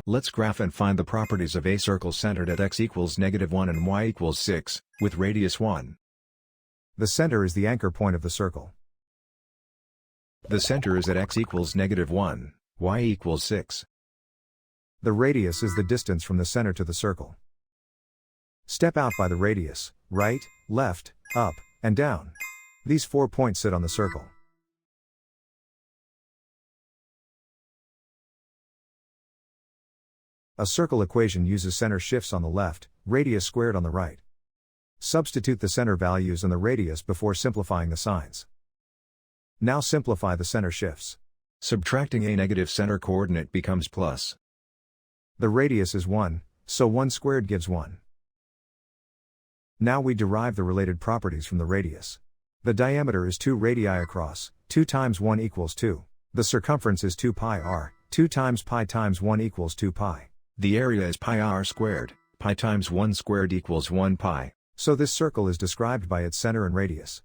Let's graph and find the properties of a circle centered at x equals -1 and y equals 6, with radius 1. The center is the anchor point of the circle. The center is at x equals -1, y equals 6. The radius is the distance from the center to the circle. Step out by the radius, right, left, up, and down. These 4 points sit on the circle. A circle equation uses center shifts on the left, radius squared on the right. Substitute the center values and the radius before simplifying the signs. Now simplify the center shifts. Subtracting a negative center coordinate becomes plus. The radius is 1, so 1 squared gives 1. Now we derive the related properties from the radius. The diameter is 2 radii across, 2 times 1 equals 2. The circumference is 2 pi r, 2 times pi times 1 equals 2 pi. The area is pi r squared, pi times 1 squared equals 1 pi. So this circle is described by its center and radius.